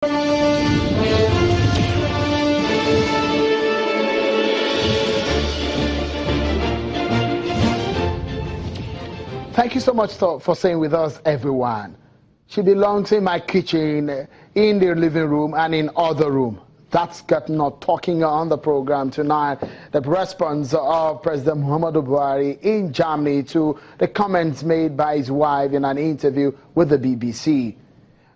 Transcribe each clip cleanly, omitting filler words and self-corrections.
Thank you so much for staying with us, everyone. She belongs in my kitchen, in the living room, and in other room. That's got not talking on the program tonight. The response of President Muhammadu Buhari in Germany to the comments made by his wife in an interview with the BBC.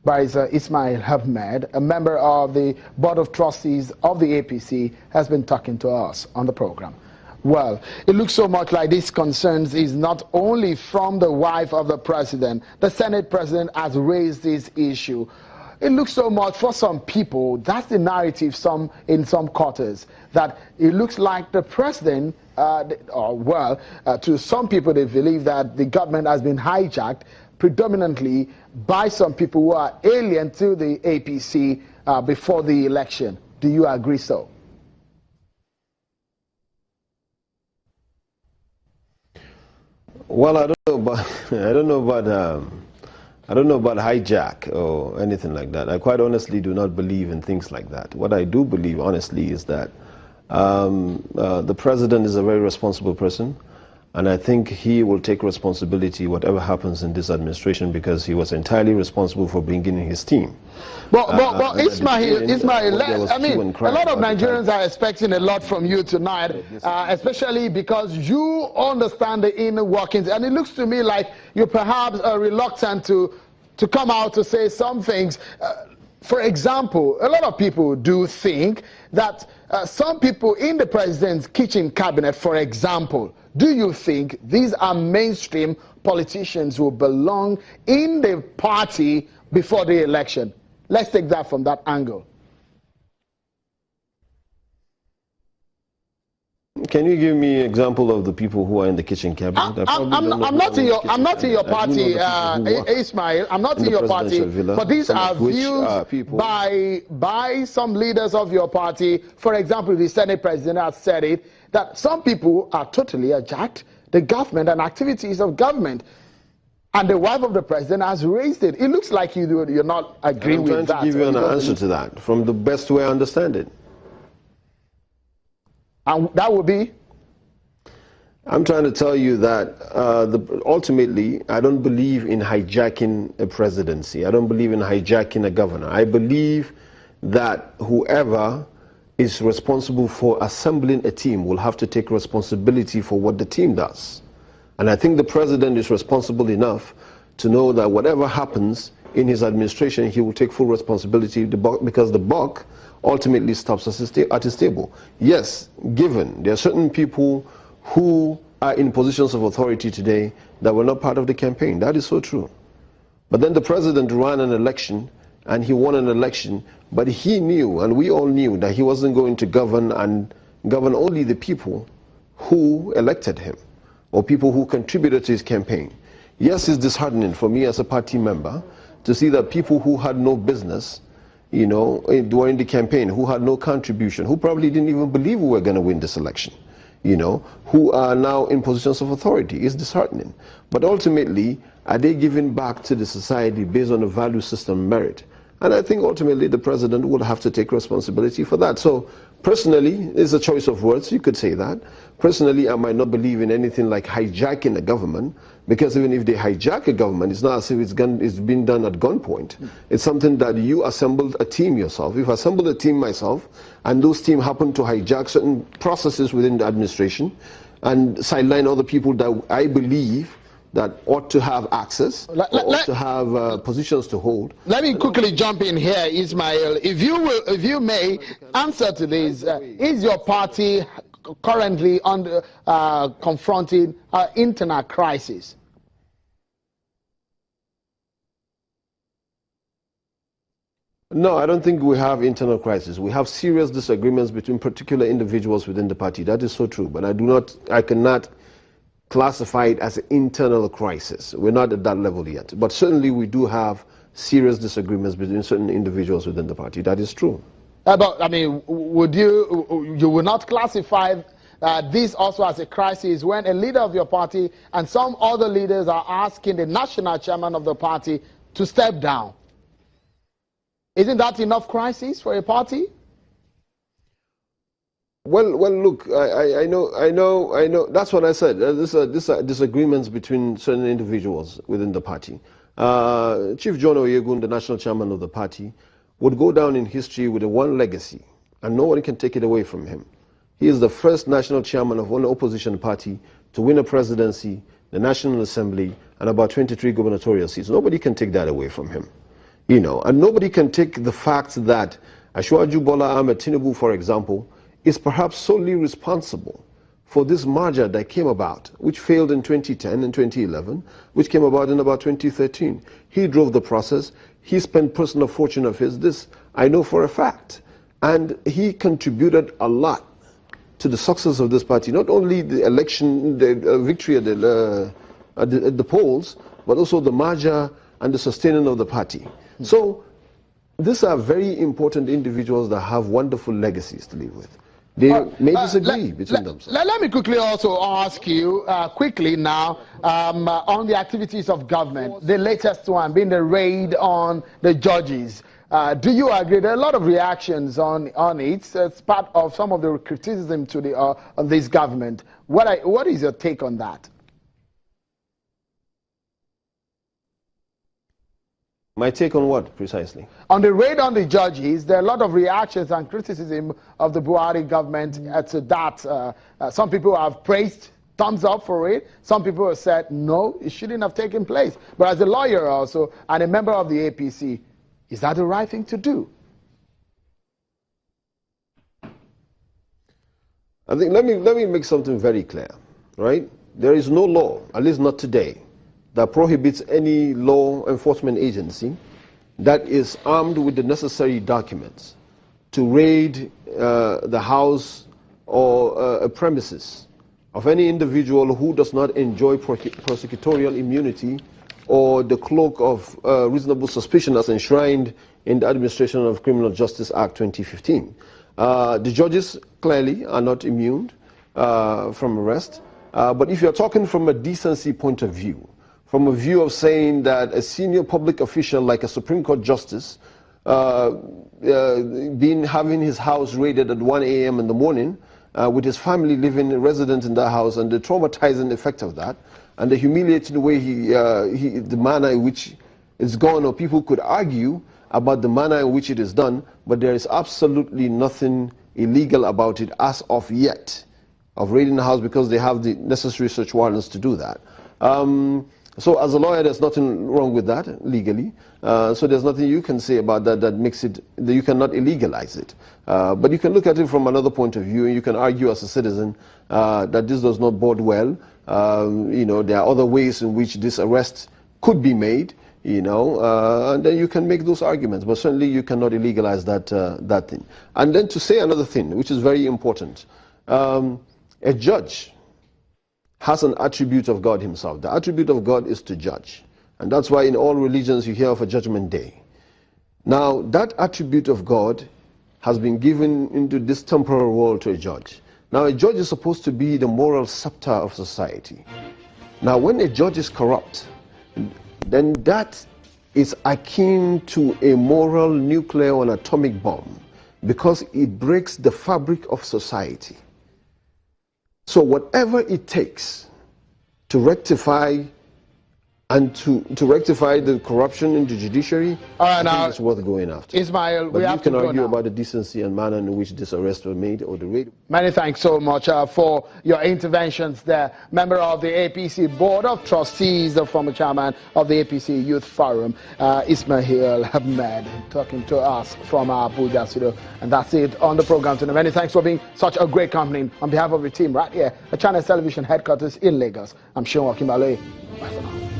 Barrister Ismail Ahmed, a member of the Board of Trustees of the APC, has been talking to us on the program. Well, it looks so much like this concerns is not only from the wife of the president. The Senate president has raised this issue. It looks so much for some people, that's the narrative in some quarters, that it looks like the president, to some people they believe that the government has been hijacked predominantly by some people who are alien to the APC before the election. Do you agree so? Well, I don't know about hijack or anything like that. I quite honestly do not believe in things like that. What I do believe, honestly, is that the president is a very responsible person, and I think he will take responsibility whatever happens in this administration because he was entirely responsible for bringing in his team. But Ismail, I mean, a lot of Nigerians are expecting a lot from you tonight, especially because you understand the inner workings, and it looks to me like you perhaps are reluctant to come out to say some things. For example, a lot of people do think that some people in the president's kitchen cabinet, for example, do you think these are mainstream politicians who belong in the party before the election? Let's take that from that angle. Can you give me an example of the people who are in the kitchen cabinet? I'm not in your party, Ismail. I'm not in your party, but these are views by some leaders of your party. For example, the Senate president has said it, that some people are totally hijacked the government and activities of government. And the wife of the president has raised it. It looks like you're not agreeing with that. I'm trying to give you an answer to that from the best way I understand it. And that would be? I'm trying to tell you that ultimately, I don't believe in hijacking a presidency. I don't believe in hijacking a governor. I believe that whoever is responsible for assembling a team will have to take responsibility for what the team does. And I think the president is responsible enough to know that whatever happens in his administration, he will take full responsibility because the buck ultimately stops at his table. Yes, given there are certain people who are in positions of authority today that were not part of the campaign. That is so true. But then the president ran an election and he won an election, but he knew, and we all knew, that he wasn't going to govern and govern only the people who elected him or people who contributed to his campaign. Yes, it's disheartening for me as a party member to see that people who had no business, you know, during the campaign, who had no contribution, who probably didn't even believe we were going to win this election, you know, who are now in positions of authority. It's disheartening. But ultimately, are they giving back to the society based on a value system merit? And I think ultimately the president will have to take responsibility for that. So personally, it's a choice of words, you could say that. Personally, I might not believe in anything like hijacking a government, because even if they hijack a government, it's not as if it's been done at gunpoint. It's something that you assembled a team yourself. If I assembled a team myself, and those team happen to hijack certain processes within the administration, and sideline other people that I believe that ought to have access, ought to have positions to hold. Let me quickly jump in here, Ismail. If you may answer to this, is your party currently confronting an internal crisis? No, I don't think we have internal crisis. We have serious disagreements between particular individuals within the party. That is so true, but I cannot classify it as an internal crisis. We're not at that level yet. But certainly we do have serious disagreements between certain individuals within the party. That is true. But, I mean, you would not classify this also as a crisis when a leader of your party and some other leaders are asking the national chairman of the party to step down? Isn't that enough crisis for a party? Well, look, I know. That's what I said. These are disagreements between certain individuals within the party. Chief John Oyegun, the national chairman of the party, would go down in history with a one legacy, and nobody can take it away from him. He is the first national chairman of one opposition party to win a presidency, the National Assembly, and about 23 gubernatorial seats. Nobody can take that away from him. You know, and nobody can take the fact that Asiwaju Bola Ahmed Tinubu, for example, is perhaps solely responsible for this merger that came about, which failed in 2010 and 2011, which came about in about 2013. He drove the process. He spent personal fortune of his. This I know for a fact. And he contributed a lot to the success of this party, not only the election, the victory at the polls, but also the merger and the sustaining of the party. So these are very important individuals that have wonderful legacies to leave with. They may disagree between themselves. Let me quickly also ask you, quickly now, on the activities of government, the latest one being the raid on the judges. Do you agree? There are a lot of reactions on it. It's part of some of the criticism to the of this government. What is your take on that? My take on what, precisely? On the raid on the judges, there are a lot of reactions and criticism of the Buhari government to that. Some people have praised, thumbs up for it. Some people have said, no, it shouldn't have taken place. But as a lawyer also, and a member of the APC, is that the right thing to do? I think, let me make something very clear, right? There is no law, at least not today, that prohibits any law enforcement agency that is armed with the necessary documents to raid the house or a premises of any individual who does not enjoy prosecutorial immunity or the cloak of reasonable suspicion as enshrined in the Administration of Criminal Justice Act 2015. The judges clearly are not immune from arrest, but if you're talking from a decency point of view, from a view of saying that a senior public official like a Supreme Court justice having his house raided at 1 a.m. in the morning with his family living resident in that house, and the traumatizing effect of that and the humiliating way the manner in which it's gone, or people could argue about the manner in which it is done, but there is absolutely nothing illegal about it as of yet, of raiding the house, because they have the necessary search warrants to do that. So as a lawyer, there's nothing wrong with that legally. So there's nothing you can say about that that makes it, that you cannot illegalize it. But you can look at it from another point of view, and you can argue as a citizen that this does not bode well. You know, there are other ways in which this arrest could be made, you know, and then you can make those arguments. But certainly you cannot illegalize that thing. And then to say another thing, which is very important, a judge has an attribute of God himself. The attribute of God is to judge. And that's why in all religions you hear of a judgment day. Now, that attribute of God has been given into this temporal world to a judge. Now, a judge is supposed to be the moral scepter of society. Now, when a judge is corrupt, then that is akin to a moral nuclear or atomic bomb, because it breaks the fabric of society. So whatever it takes to rectify and to rectify the corruption in the judiciary, I think it's worth going after. Ismail, but we have to go now. You can argue about the decency and manner in which this arrest was made or the raid. Many thanks so much for your interventions there. Member of the APC Board of Trustees, the former chairman of the APC Youth Forum, Ismail Ahmed, talking to us from our Abuja studio. And that's it on the program tonight. Many thanks for being such a great company on behalf of the team right here at Channels Television headquarters in Lagos. I'm Sean Wakimbale. Bye for now.